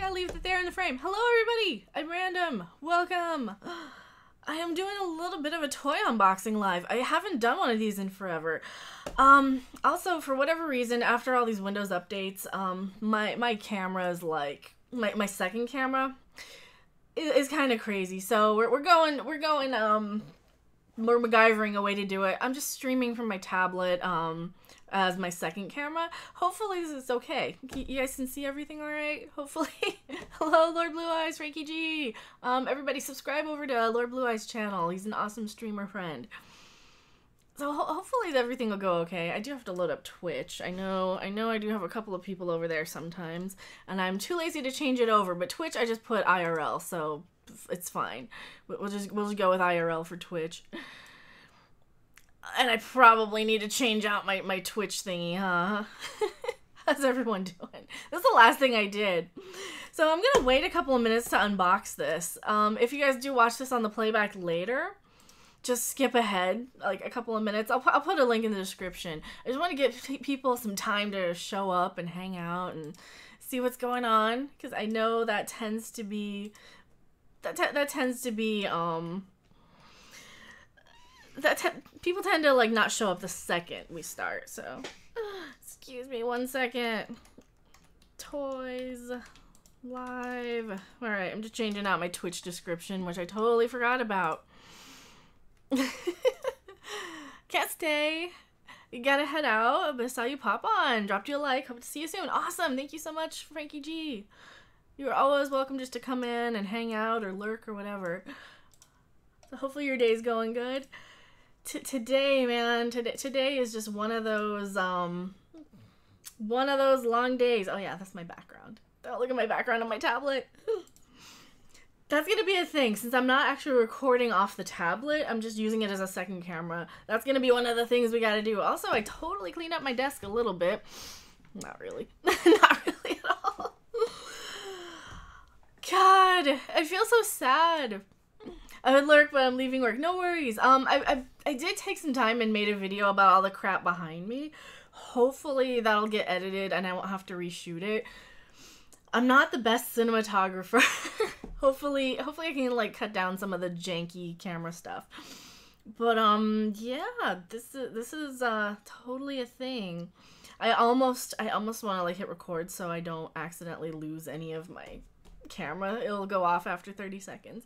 gotta leave it there in the frame. Hello everybody, I'm Random. Welcome. I am doing a little bit of a toy unboxing live. I haven't done one of these in forever. Also, for whatever reason, after all these Windows updates, my camera is like, my second camera is kind of crazy. So we're MacGyvering a way to do it. I'm just streaming from my tablet, as my second camera. Hopefully this is okay. You guys can see everything all right? Hopefully. Hello, Lord Blue Eyes, Frankie G. Everybody subscribe over to Lord Blue Eyes channel. He's an awesome streamer friend. So hopefully everything will go okay. I do have to load up Twitch. I know I do have a couple of people over there sometimes, and I'm too lazy to change it over, but Twitch I just put IRL, so it's fine. We'll just go with IRL for Twitch. And I probably need to change out my Twitch thingy, huh? How's everyone doing? This is the last thing I did. So I'm gonna wait a couple of minutes to unbox this. If you guys do watch this on the playback later, just skip ahead like a couple of minutes. I'll put a link in the description. I just want to give people some time to show up and hang out and see what's going on, because I know that tends to be people tend to like not show up the second we start. So excuse me 1 second. Toys live. All right, I'm just changing out my Twitch description, which I totally forgot about. Can't stay. You gotta head out, but I saw you pop on. Dropped you a like. Hope to see you soon. Awesome. Thank you so much, Frankie G. You're always welcome just to come in and hang out or lurk or whatever. So hopefully your day's going good. Today, man, today is just one of those long days. Oh yeah, that's my background. Don't look at my background on my tablet. That's gonna be a thing, since I'm not actually recording off the tablet, I'm just using it as a second camera. That's gonna be one of the things we gotta do. Also, I totally cleaned up my desk a little bit. Not really. Not really at all. God, I feel so sad. I would lurk, but I'm leaving work. No worries. I did take some time and made a video about all the crap behind me. Hopefully that'll get edited and I won't have to reshoot it. I'm not the best cinematographer. Hopefully I can like cut down some of the janky camera stuff. But yeah, this is totally a thing. I almost want to like hit record so I don't accidentally lose any of my camera. It'll go off after 30 seconds.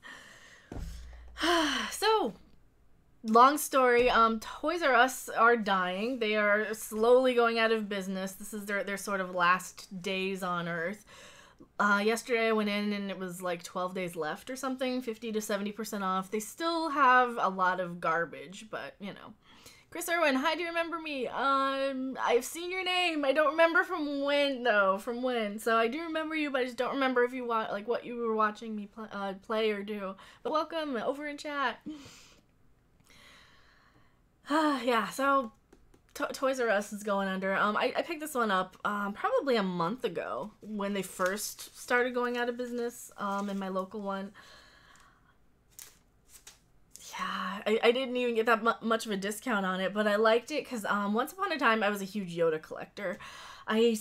So, long story, Toys R Us are dying. They are slowly going out of business. This is their sort of last days on Earth. Yesterday I went in and it was like 12 days left or something, 50 to 70% off. They still have a lot of garbage, but you know. Chris Irwin, hi, do you remember me? I've seen your name. I don't remember from when though, So I do remember you, but I just don't remember if you like what you were watching me play or do. But welcome over in chat. Yeah, so Toys R Us is going under. I picked this one up probably a month ago when they first started going out of business in my local one. Yeah, I didn't even get that much of a discount on it, but I liked it because once upon a time I was a huge Yoda collector. I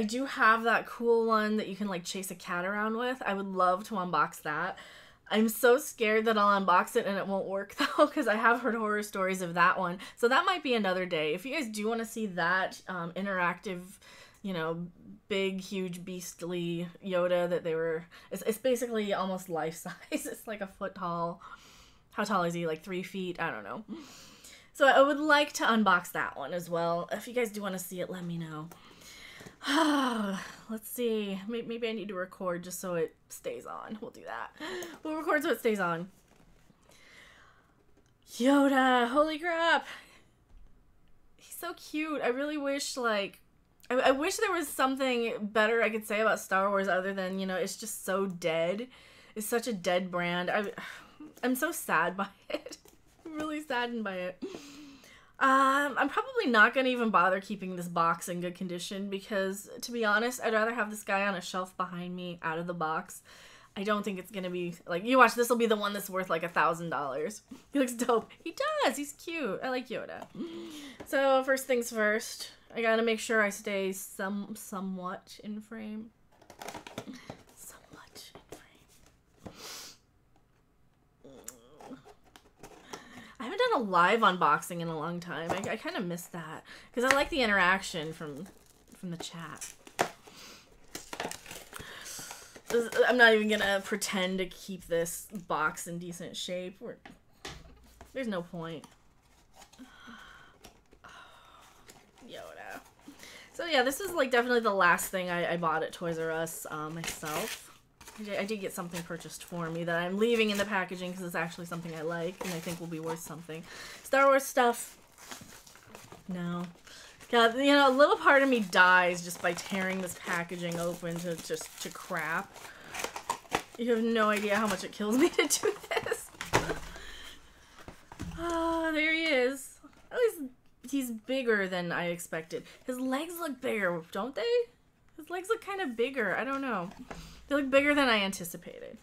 do have that cool one that you can like chase a cat around with. I would love to unbox that. I'm so scared that I'll unbox it and it won't work though, because I have heard horror stories of that one. So that might be another day. If you guys do want to see that interactive, you know, big, huge, beastly Yoda that they were, it's basically almost life size. It's like a foot tall. How tall is he? Like 3 feet? I don't know. So I would like to unbox that one as well. If you guys do want to see it, let me know. Let's see. Maybe I need to record just so it stays on. We'll do that. We'll record so it stays on. Yoda. Holy crap. He's so cute. I really wish, like... I wish there was something better I could say about Star Wars other than, you know, it's just so dead. It's such a dead brand. I'm so sad by it. I'm really saddened by it. I'm probably not going to even bother keeping this box in good condition because, to be honest, I'd rather have this guy on a shelf behind me out of the box. I don't think it's going to be, like, you watch, this will be the one that's worth, like, $1,000. He looks dope. He does. He's cute. I like Yoda. So, first things first, I got to make sure I stay somewhat in frame. I haven't done a live unboxing in a long time. I kind of miss that because I like the interaction from the chat. I'm not even gonna pretend to keep this box in decent shape. There's no point. Yoda. So yeah, this is like definitely the last thing I bought at Toys R Us myself. I did get something purchased for me that I'm leaving in the packaging because it's actually something I like and I think will be worth something. Star Wars stuff. No. God, you know, a little part of me dies just by tearing this packaging open to crap. You have no idea how much it kills me to do this. Oh, there he is. At least he's bigger than I expected. His legs look bigger, don't they? His legs look kind of bigger. I don't know. They look bigger than I anticipated.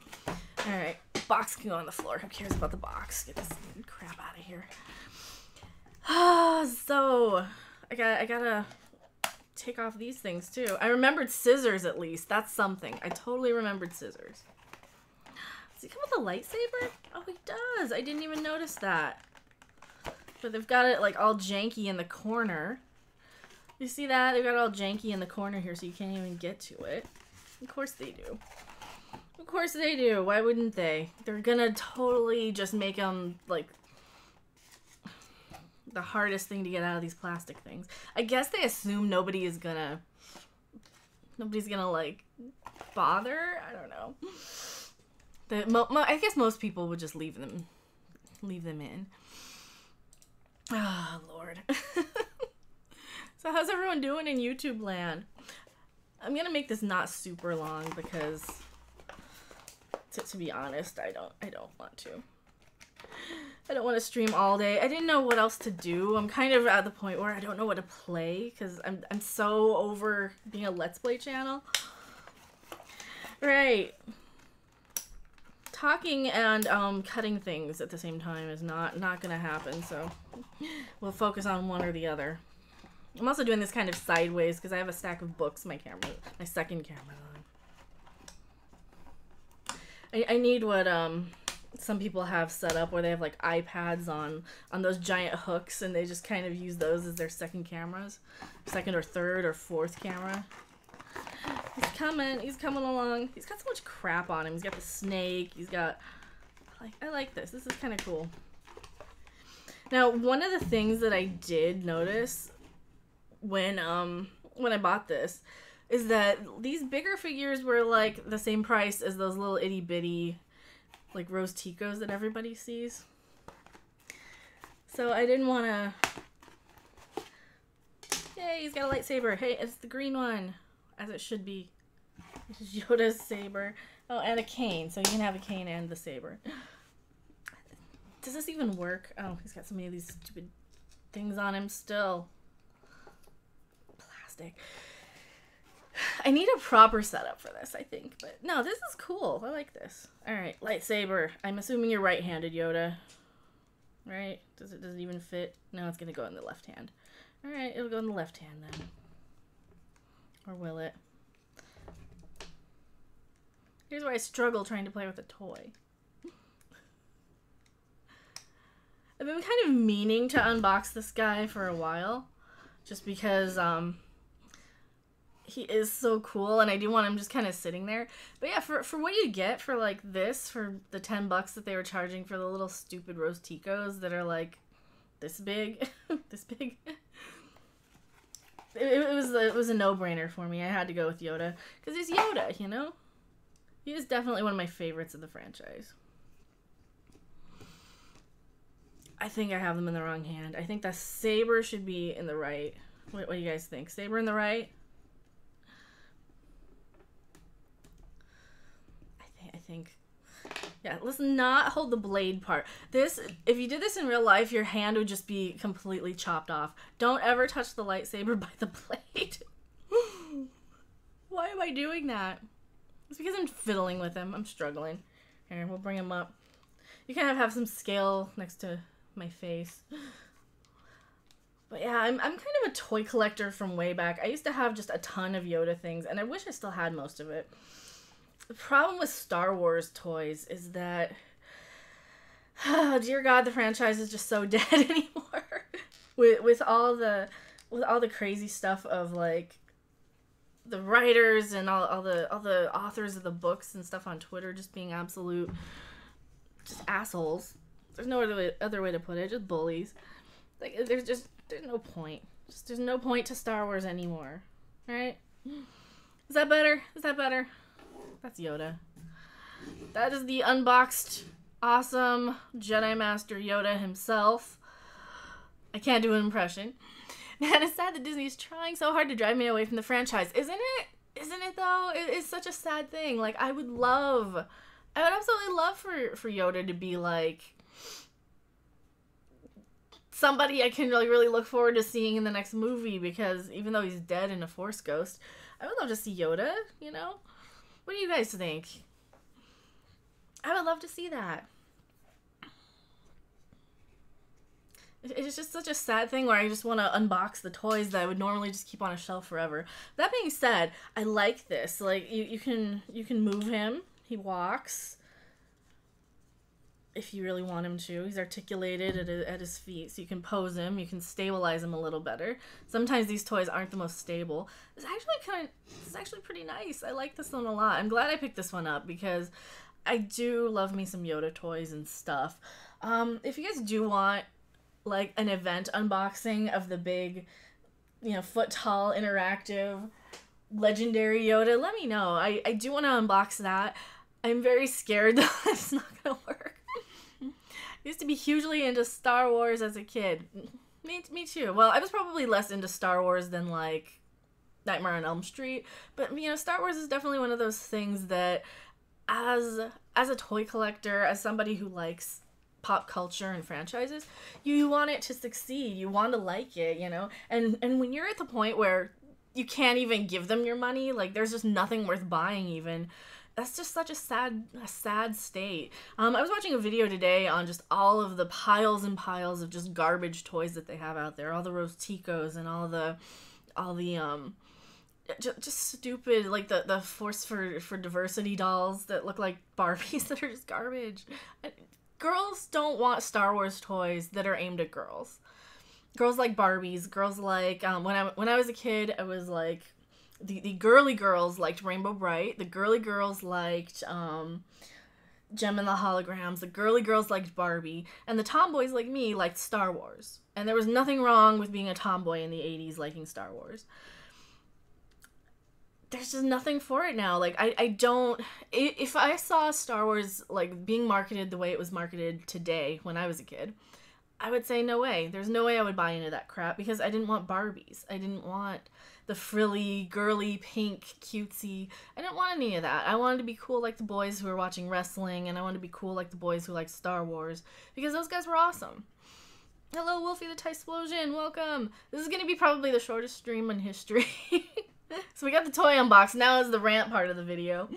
Alright, box can go on the floor. Who cares about the box? Get this crap out of here. So, I gotta take off these things too. I remembered scissors at least. That's something. I totally remembered scissors. Does he come with a lightsaber? Oh, he does. I didn't even notice that. But they've got it like all janky in the corner. You see that? They've got it all janky in the corner here so you can't even get to it. Of course they do. Of course they do. Why wouldn't they? They're gonna totally just make them like the hardest thing to get out of these plastic things. I guess they assume nobody's gonna like bother. I don't know. I guess most people would just leave them in. Oh, Lord. So how's everyone doing in YouTube land? I'm gonna make this not super long because, to be honest, I don't want to. I don't want to stream all day. I didn't know what else to do. I'm kind of at the point where I don't know what to play because I'm so over being a Let's Play channel. Right. Talking and cutting things at the same time is not gonna happen, so we'll focus on one or the other. I'm also doing this kind of sideways because I have a stack of books my second camera's on. I need what some people have set up where they have like iPads on those giant hooks and they just kind of use those as their second cameras. Second or third or fourth camera. He's coming along. He's got so much crap on him. He's got the snake. He's got I like this. This is kind of cool. Now, one of the things that I did notice when I bought this is that these bigger figures were like the same price as those little itty bitty like Rose Ticos that everybody sees. So I didn't want to... Yay, he's got a lightsaber. Hey, it's the green one, as it should be. This is Yoda's saber. Oh, and a cane, so you can have a cane and the saber. Does this even work? Oh, he's got so many of these stupid things on him still. Plastic. I need a proper setup for this, I think. But no, this is cool. I like this. Alright, lightsaber. I'm assuming you're right-handed, Yoda. Right? Does it even fit? No, it's going to go in the left hand. Alright, it'll go in the left hand then. Or will it? Here's where I struggle trying to play with a toy. I've been kind of meaning to unbox this guy for a while. Just because, he is so cool and I do want him just kind of sitting there. But yeah, for what you get for like this, for the $10 that they were charging for the little stupid Rose Ticos that are like this big, this big. It was a no-brainer for me. I had to go with Yoda because he's Yoda, you know? He is definitely one of my favorites of the franchise. I think I have them in the wrong hand. I think the saber should be in the right. What do you guys think? Saber in the right? I think. Yeah, let's not hold the blade part. This, if you did this in real life, your hand would just be completely chopped off. Don't ever touch the lightsaber by the blade. Why am I doing that? It's because I'm fiddling with him. I'm struggling. Here, we'll bring him up. You kind of have some scale next to my face. But yeah, I'm kind of a toy collector from way back. I used to have just a ton of Yoda things, and I wish I still had most of it. The problem with Star Wars toys is that Oh, dear God, the franchise is just so dead anymore. with all the crazy stuff of like the writers and all the authors of the books and stuff on Twitter just being absolute just assholes. There's no other way to put it. Just bullies. Like there's no point. There's no point to Star Wars anymore. Right? Is that better? Is that better? That's Yoda. That is the unboxed, awesome Jedi Master Yoda himself. I can't do an impression. And it's sad that Disney is trying so hard to drive me away from the franchise. Isn't it? Isn't it though? It's such a sad thing. Like I would absolutely love for Yoda to be like somebody I can really look forward to seeing in the next movie, because even though he's dead and a Force ghost, I would love to see Yoda, you know? What do you guys think? I would love to see that. It's just such a sad thing where I just want to unbox the toys that I would normally just keep on a shelf forever. That being said, I like this. Like you can move him. He walks. If you really want him to. He's articulated at his feet, so you can pose him. You can stabilize him a little better. Sometimes these toys aren't the most stable. It's actually pretty nice. I like this one a lot. I'm glad I picked this one up because I do love me some Yoda toys and stuff. If you guys do want like an event unboxing of the big, foot tall interactive legendary Yoda, let me know. I do want to unbox that. I'm very scared that it's not gonna work. I used to be hugely into Star Wars as a kid. Me too. Well, I was probably less into Star Wars than like Nightmare on Elm Street, but Star Wars is definitely one of those things that as a toy collector, as somebody who likes pop culture and franchises, you want it to succeed. You want to like it, and when you're at the point where you can't even give them your money, like there's just nothing worth buying even, that's just such a sad state. I was watching a video today on just all of the piles and piles of just garbage toys that they have out there, all the Rosticos and all the just stupid, like the Force for Diversity dolls that look like Barbies that are just garbage. Girls don't want Star Wars toys that are aimed at girls. Girls like Barbies. Girls like when I was a kid, I was like the girly girls liked Rainbow Bright. The girly girls liked Gem and the Holograms. The girly girls liked Barbie, and the tomboys like me liked Star Wars. And there was nothing wrong with being a tomboy in the 80s liking Star Wars. There's just nothing for it now. Like I don't, if I saw Star Wars like being marketed the way it was marketed today when I was a kid, I would say no way. There's no way I would buy into that crap, because I didn't want Barbies. I didn't want the frilly, girly, pink, cutesy. I didn't want any of that. I wanted to be cool like the boys who were watching wrestling, and I wanted to be cool like the boys who liked Star Wars, because those guys were awesome. Hello, Wolfie the Tysplosion. Welcome. This is going to be probably the shortest stream in history. So we got the toy unbox. Now is the rant part of the video,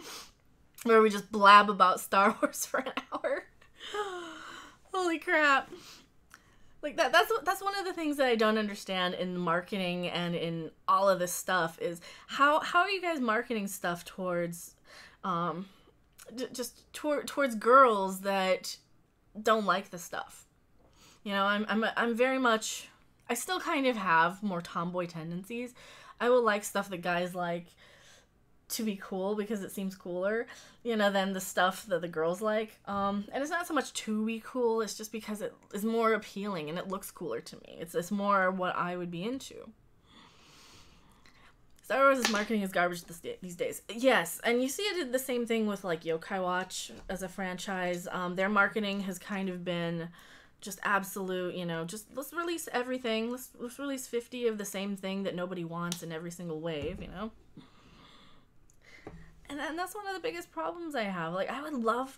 where we just blab about Star Wars for an hour. Holy crap. Like that's one of the things that I don't understand in marketing and in all of this stuff is how are you guys marketing stuff towards towards girls that don't like the stuff. I'm very much, I still kind of have more tomboy tendencies. I will like stuff that guys like to be cool because it seems cooler, than the stuff that the girls like. And it's not so much to be cool, it's just because it is more appealing and it looks cooler to me. It's more what I would be into. Star Wars' marketing is garbage these days. Yes, and you see it did the same thing with like Yokai Watch as a franchise. Their marketing has kind of been just absolute, just let's release everything. Let's release 50 of the same thing that nobody wants in every single wave, And that's one of the biggest problems I have. Like, I would have loved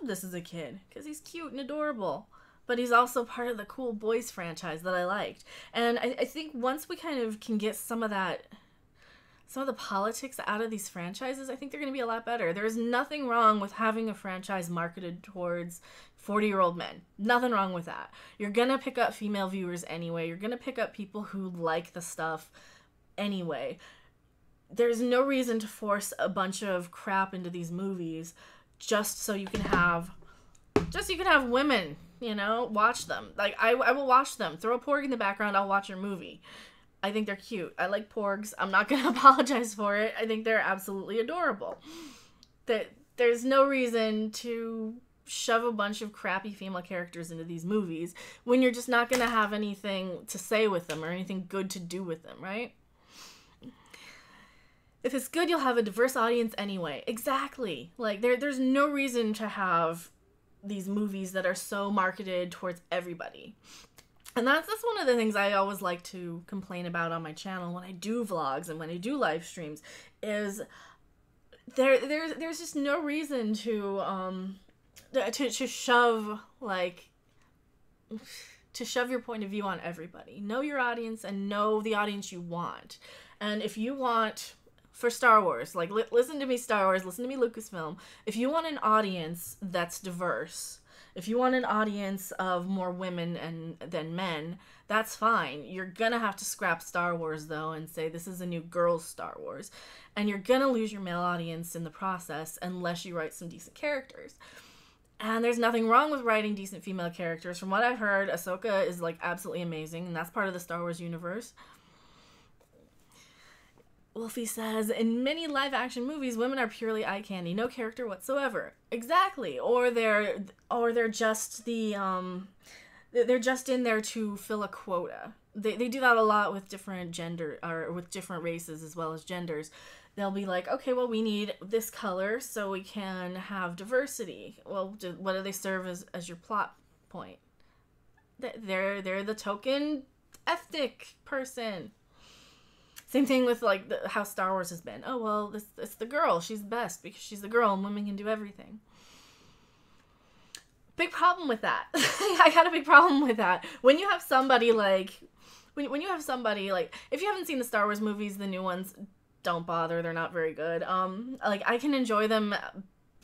this as a kid, because he's cute and adorable. But he's also part of the cool boys franchise that I liked. And I think once we kind of can get some of the politics out of these franchises, I think they're going to be a lot better. There's nothing wrong with having a franchise marketed towards 40-year-old men. Nothing wrong with that. You're going to pick up female viewers anyway. You're going to pick up people who like the stuff anyway. There's no reason to force a bunch of crap into these movies just so you can have Just so you can have women, you know, watch them. Like, I will watch them. Throw a porg in the background, I'll watch your movie. I think they're cute. I like porgs. I'm not going to apologize for it. I think they're absolutely adorable. There's no reason to shove a bunch of crappy female characters into these movies when you're just not going to have anything to say with them or anything good to do with them, right? If it's good, you'll have a diverse audience anyway. Exactly. Like, there's no reason to have these movies that are so marketed towards everybody. And that's one of the things I always like to complain about on my channel when I do vlogs and when I do live streams is there's just no reason to shove your point of view on everybody. Know your audience and know the audience you want. And if you want, for Star Wars, like, listen to me, Star Wars, listen to me, Lucasfilm. If you want an audience that's diverse, if you want an audience of more women than men, that's fine. You're gonna have to scrap Star Wars, though, and say this is a new girls' Star Wars. And you're gonna lose your male audience in the process unless you write some decent characters. And there's nothing wrong with writing decent female characters. From what I've heard, Ahsoka is, like, absolutely amazing, and that's part of the Star Wars universe. Wolfie says, in many live-action movies, women are purely eye candy, no character whatsoever. Exactly. Or they're just they're just in there to fill a quota. They do that a lot with different gender, or with different races as well as genders. They'll be like, okay, well, we need this color so we can have diversity. Well, what do they serve as your plot point? They're the token ethnic person. Same thing with, like, how Star Wars has been. Oh, well, it's the girl. She's the best because she's the girl and women can do everything. Big problem with that. I got a big problem with that. When you have somebody like, when you have somebody like, if you haven't seen the Star Wars movies, the new ones, don't bother. They're not very good. Like, I can enjoy them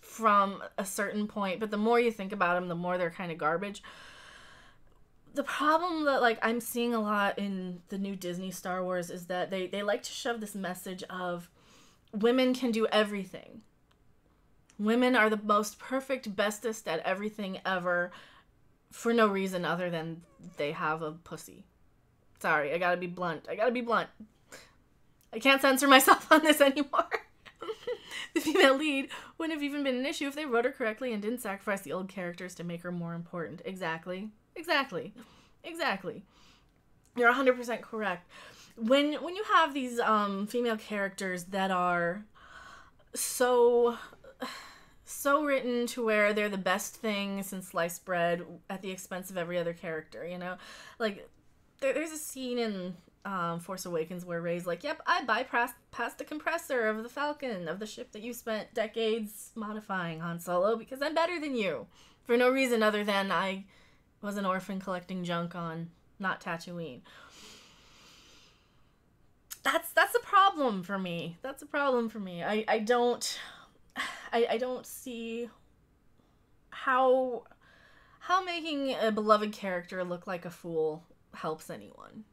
from a certain point, but the more you think about them, the more they're kind of garbage. The problem that, like, I'm seeing a lot in the new Disney Star Wars is that they like to shove this message of women can do everything. Women are the most perfect, bestest at everything ever for no reason other than they have a pussy. Sorry, I gotta be blunt. I can't censor myself on this anymore. The female lead wouldn't have even been an issue if they wrote her correctly and didn't sacrifice the old characters to make her more important. Exactly. You're 100% correct. When you have these female characters that are so written to where they're the best thing since sliced bread at the expense of every other character, you know? Like, there's a scene in Force Awakens where Rey's like, yep, I bypassed the compressor of the Falcon, of the ship that you spent decades modifying, Han Solo, because I'm better than you. For no reason other than I was an orphan collecting junk on not Tatooine. That's a problem for me. I don't see how making a beloved character look like a fool helps anyone.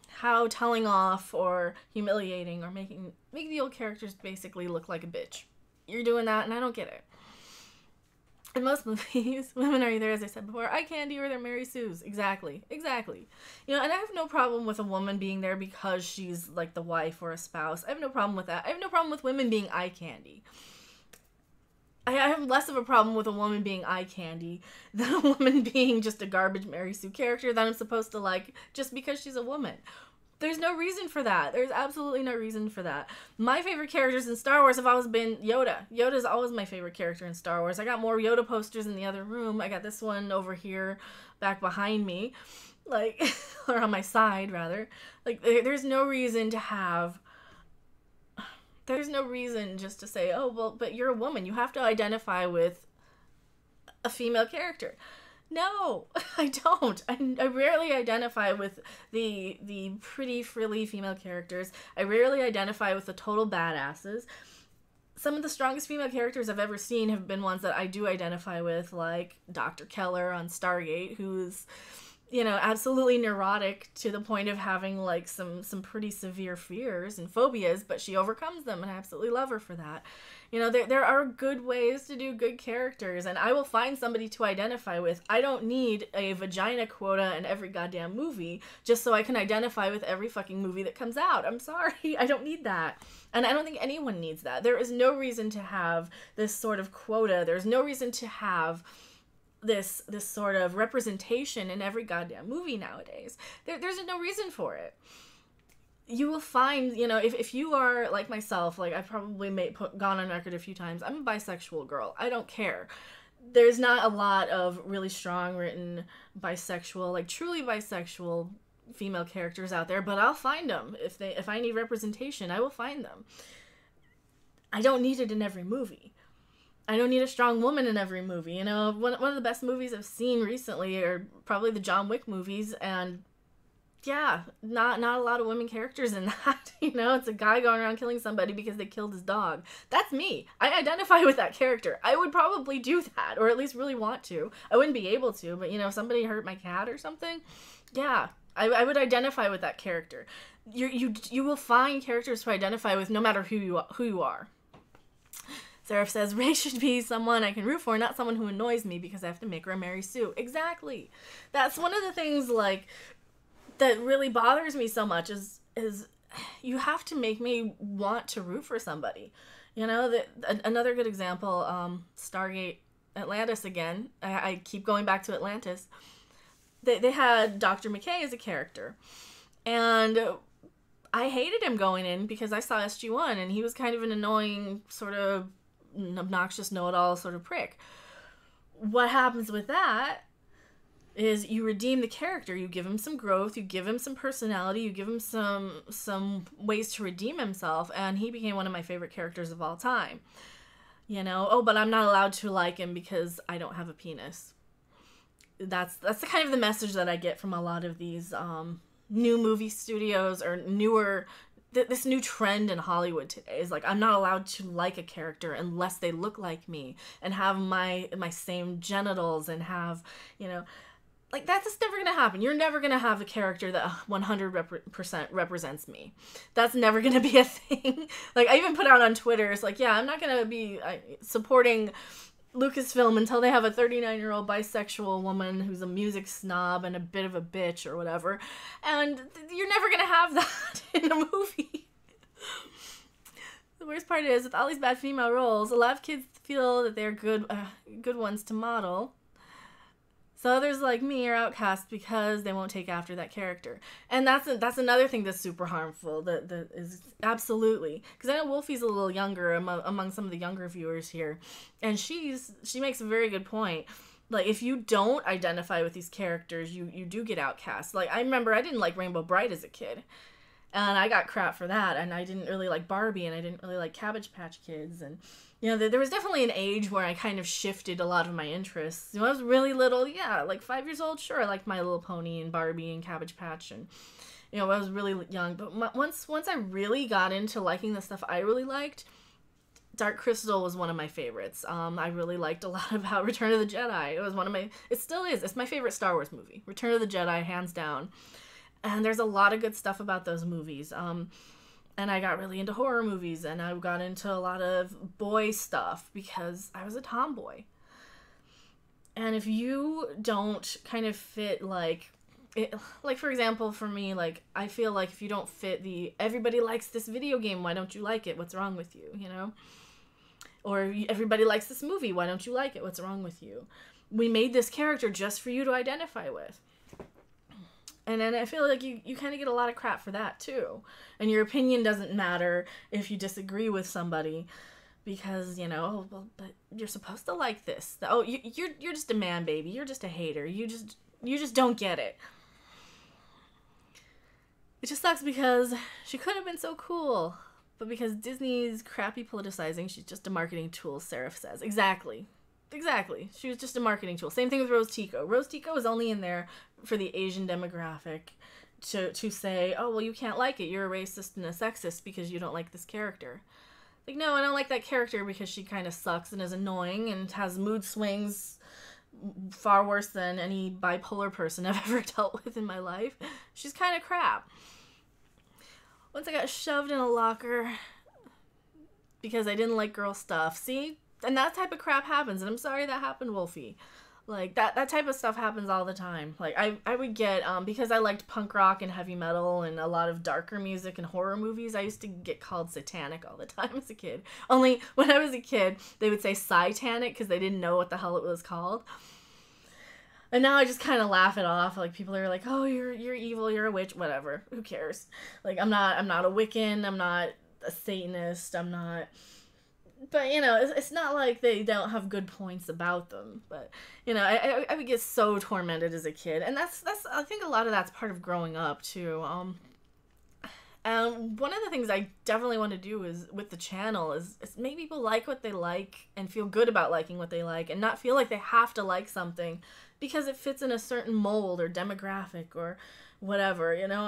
How telling off or humiliating or making the old characters basically look like a bitch. You're doing that and I don't get it. In most movies, women are either, as I said before, eye candy or they're Mary Sues. Exactly. You know, and I have no problem with a woman being there because she's, like, the wife or a spouse. I have no problem with that. I have no problem with women being eye candy. I have less of a problem with a woman being eye candy than a woman being just a garbage Mary Sue character that I'm supposed to like just because she's a woman. There's no reason for that. There's absolutely no reason for that. My favorite characters in Star Wars have always been Yoda. Yoda's always my favorite character in Star Wars. I got more Yoda posters in the other room. I got this one over here back behind me. Like, or on my side, rather. Like, there's no reason to have... There's no reason just to say, oh, well, but you're a woman. You have to identify with a female character. No, I don't. I rarely identify with the pretty frilly female characters. I rarely identify with the total badasses. Some of the strongest female characters I've ever seen have been ones that I do identify with, like Dr. Keller on Stargate, who's absolutely neurotic to the point of having like some pretty severe fears and phobias, but she overcomes them, and I absolutely love her for that. There are good ways to do good characters, and I will find somebody to identify with. I don't need a vagina quota in every goddamn movie just so I can identify with every fucking movie that comes out. I'm sorry, I don't need that. And I don't think anyone needs that. There is no reason to have this sort of quota. There's no reason to have this sort of representation in every goddamn movie nowadays. There's no reason for it. You will find, if you are like myself, like I've probably gone on record a few times, I'm a bisexual girl. I don't care. There's not a lot of really strong written bisexual, like truly bisexual female characters out there, but I'll find them. If I need representation, I will find them. I don't need it in every movie. I don't need a strong woman in every movie. One of the best movies I've seen recently are probably the John Wick movies, and yeah, not a lot of women characters in that. It's a guy going around killing somebody because they killed his dog. That's me. I identify with that character. I would probably do that, or at least really want to. I wouldn't be able to, but if somebody hurt my cat or something, yeah, I would identify with that character. You will find characters to identify with no matter who you are. Seraph says, Ray should be someone I can root for, not someone who annoys me because I have to make her a Mary Sue. Exactly. That's one of the things, like, that really bothers me so much is you have to make me want to root for somebody. Another good example, Stargate Atlantis again. I keep going back to Atlantis. They had Dr. McKay as a character. And I hated him going in because I saw SG-1 and he was kind of an annoying, sort of obnoxious know-it-all sort of prick. What happens with that is you redeem the character, you give him some growth, you give him some personality, you give him some ways to redeem himself, and he became one of my favorite characters of all time. But I'm not allowed to like him because I don't have a penis. That's the kind of the message that I get from a lot of these new movie studios or this new trend in Hollywood today is like, I'm not allowed to like a character unless they look like me and have my same genitals and have, like, that's never going to happen. You're never going to have a character that 100% represents me. That's never going to be a thing. Like, I even put out on Twitter, it's like, yeah, I'm not going to be supporting Lucasfilm until they have a 39-year-old bisexual woman who's a music snob and a bit of a bitch or whatever. And you're never going to have that in a movie. The worst part is, with all these bad female roles, a lot of kids feel that they're good ones to model. So others like me are outcast because they won't take after that character. And that's another thing that's super harmful. That is absolutely, because I know Wolfie's a little younger among some of the younger viewers here, and she makes a very good point. Like, if you don't identify with these characters, you do get outcast. Like, I remember I didn't like Rainbow Brite as a kid, and I got crap for that. And I didn't really like Barbie, and I didn't really like Cabbage Patch Kids, and there was definitely an age where I kind of shifted a lot of my interests. When I was really little, yeah, like 5 years old, sure, I liked My Little Pony and Barbie and Cabbage Patch, and when I was really young. But once I really got into liking the stuff I really liked, Dark Crystal was one of my favorites. I really liked a lot about Return of the Jedi. It still is. It's my favorite Star Wars movie. Return of the Jedi, hands down. And there's a lot of good stuff about those movies. And I got really into horror movies, and I got into a lot of boy stuff because I was a tomboy. And if you don't kind of fit, like, for example, for me, like, I feel like if you don't fit everybody likes this video game, why don't you like it? What's wrong with you, Or everybody likes this movie, why don't you like it? What's wrong with you? We made this character just for you to identify with. And then I feel like you kind of get a lot of crap for that, too. And your opinion doesn't matter if you disagree with somebody because, but you're supposed to like this. Oh, you're just a man, baby. You're just a hater. You just don't get it. It just sucks because she could have been so cool. But because Disney's crappy politicizing, she's just a marketing tool, Seraph says. Exactly. She was just a marketing tool. Same thing with Rose Tico. Rose Tico was only in there for the Asian demographic to say, oh, well, you can't like it. You're a racist and a sexist because you don't like this character. Like, no, I don't like that character because she kind of sucks and is annoying and has mood swings far worse than any bipolar person I've ever dealt with in my life. She's kind of crap. Once I got shoved in a locker because I didn't like girl stuff. See? And that type of crap happens. And I'm sorry that happened, Wolfie. Like, that type of stuff happens all the time. Like, I would get, because I liked punk rock and heavy metal and a lot of darker music and horror movies, I used to get called satanic all the time as a kid. Only, when I was a kid, they would say satanic because they didn't know what the hell it was called. And now I just kind of laugh it off. Like, people are like, oh, you're evil, you're a witch, whatever. Who cares? Like, I'm not a Wiccan, I'm not a Satanist, I'm not... But, you know, it's not like they don't have good points about them. But, you know, I would get so tormented as a kid. And that's I think a lot of that's part of growing up, too. And one of the things I definitely want to do is with the channel is make people like what they like and feel good about liking what they like and not feel like they have to like something because it fits in a certain mold or demographic or whatever. You know,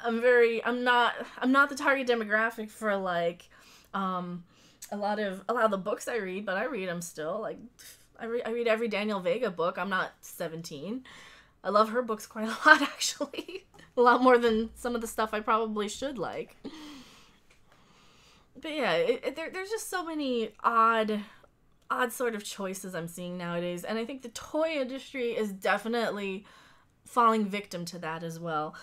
I'm not the target demographic for, like, a lot of the books I read, but I read them still. Like, I read every Daniel Vega book. I'm not 17. I love her books quite a lot, actually. A lot more than some of the stuff I probably should like. But yeah, there's just so many odd sort of choices I'm seeing nowadays. And I think the toy industry is definitely falling victim to that as well.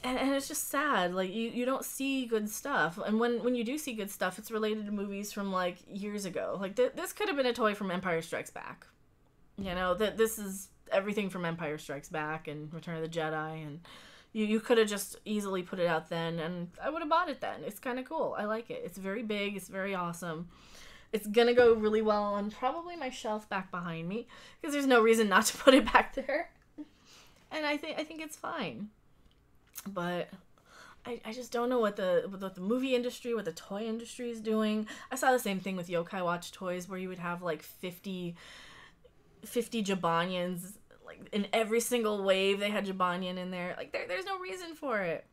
And it's just sad. Like, you don't see good stuff. And when you do see good stuff, it's related to movies from, like, years ago. Like, this could have been a toy from Empire Strikes Back. You know, this is everything from Empire Strikes Back and Return of the Jedi. And you could have just easily put it out then, and I would have bought it then. It's kind of cool. I like it. It's very big. It's very awesome. It's going to go really well on probably my shelf back behind me, because there's no reason not to put it back there. And I think it's fine. But I just don't know what the movie industry, what the toy industry is doing. I saw the same thing with Yokai Watch toys, where you would have like 50 Jabanians, like in every single wave they had Jabanian in there. Like there's no reason for it.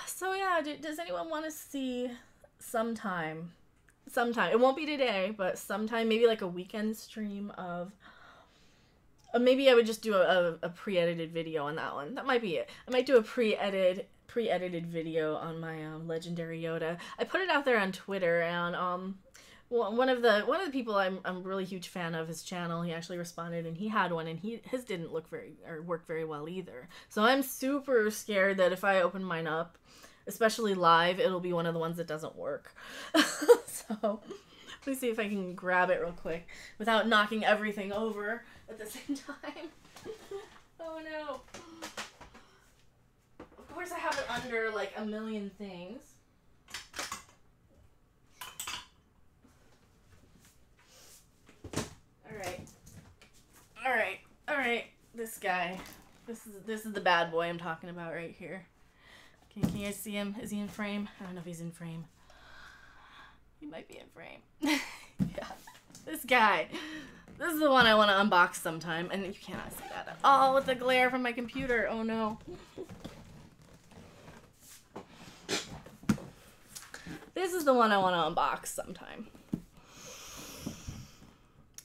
So yeah, does anyone want to see sometime? It won't be today, but sometime, maybe like a weekend stream of... maybe I would just do a pre-edited video on that one. That might be it. I might do a pre-edited video on my legendary Yoda. I put it out there on Twitter, and one of the people I'm a really huge fan of his channel, he actually responded, and he had one, and his didn't work very well either. So I'm super scared that if I open mine up, especially live, it'll be one of the ones that doesn't work. So let me see if I can grab it real quick without knocking everything over at the same time. Oh no. Of course I have it under like a million things. Alright. This guy. This is the bad boy I'm talking about right here. Can you guys see him? Is he in frame? I don't know if he's in frame. He might be in frame. Yeah. This guy. This is the one I want to unbox sometime. And you cannot see that at all with the glare from my computer. Oh no. This is the one I want to unbox sometime.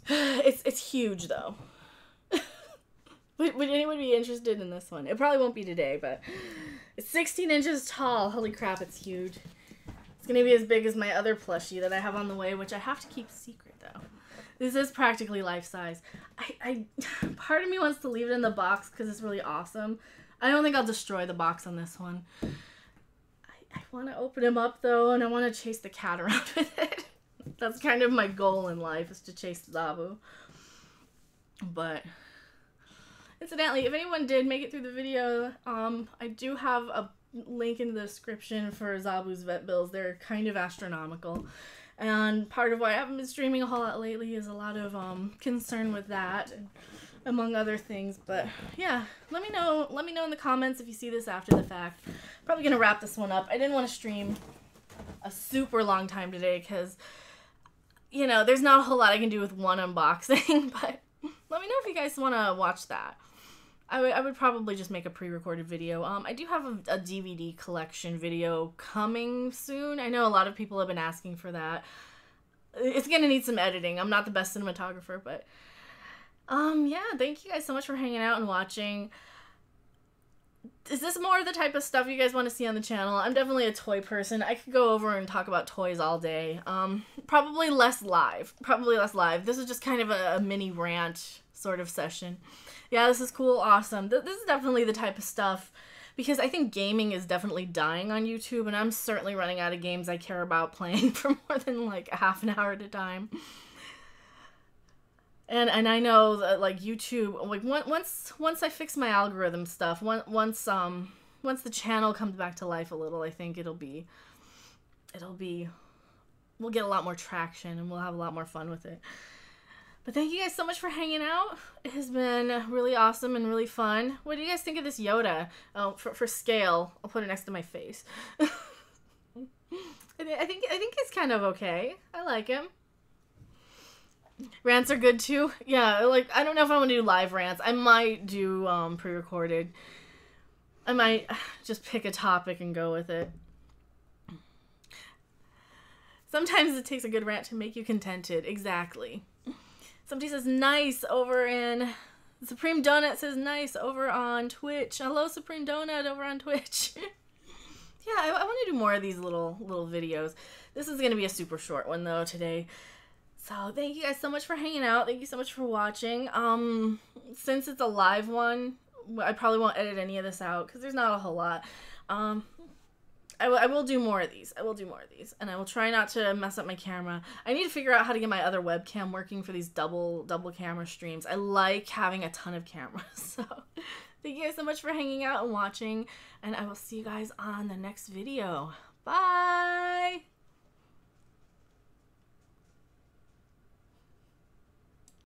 It's huge though. Would anyone be interested in this one? It probably won't be today, but it's 16 inches tall. Holy crap, it's huge. It's going to be as big as my other plushie that I have on the way, which I have to keep secret, though. This is practically life-size. Part of me wants to leave it in the box because it's really awesome. I don't think I'll destroy the box on this one. I want to open him up, though, and I want to chase the cat around with it. That's kind of my goal in life, is to chase Zabu. But... incidentally, if anyone did make it through the video, I do have a link in the description for Zabu's vet bills. They're kind of astronomical. And part of why I haven't been streaming a whole lot lately is a lot of concern with that, among other things. But yeah, let me know in the comments if you see this after the fact. Probably gonna wrap this one up. I didn't want to stream a super long time today because, you know, there's not a whole lot I can do with one unboxing, but let me know if you guys want to watch that. I would probably just make a pre-recorded video. I do have a DVD collection video coming soon. I know a lot of people have been asking for that. it's gonna need some editing. I'm not the best cinematographer, but yeah, thank you guys so much for hanging out and watching. Is this more the type of stuff you guys want to see on the channel? I'm definitely a toy person. I could go over and talk about toys all day. Probably less live. Probably less live. This is just kind of a mini rant sort of session. Yeah, this is cool. Awesome. This is definitely the type of stuff, because I think gaming is definitely dying on YouTube, and I'm certainly running out of games I care about playing for more than like a half an hour at a time. And I know that like YouTube, like once I fix my algorithm stuff, once the channel comes back to life a little, I think we'll get a lot more traction and we'll have a lot more fun with it. But thank you guys so much for hanging out. It has been really awesome and really fun. What do you guys think of this Yoda? Oh, for scale, I'll put it next to my face. I think he's kind of okay. I like him. Rants are good too. Yeah, like I don't know if I want to do live rants. I might do pre-recorded. I might just pick a topic and go with it. Sometimes it takes a good rant to make you contented. Exactly. Somebody says nice over in Supreme Donut says nice over on Twitch. Hello, Supreme Donut over on Twitch. Yeah, I want to do more of these little videos. This is going to be a super short one though today. So thank you guys so much for hanging out. Thank you so much for watching. Since it's a live one, I probably won't edit any of this out because there's not a whole lot. I will do more of these. I will do more of these. And I will try not to mess up my camera. I need to figure out how to get my other webcam working for these double camera streams. I like having a ton of cameras. So thank you guys so much for hanging out and watching. And I will see you guys on the next video. Bye!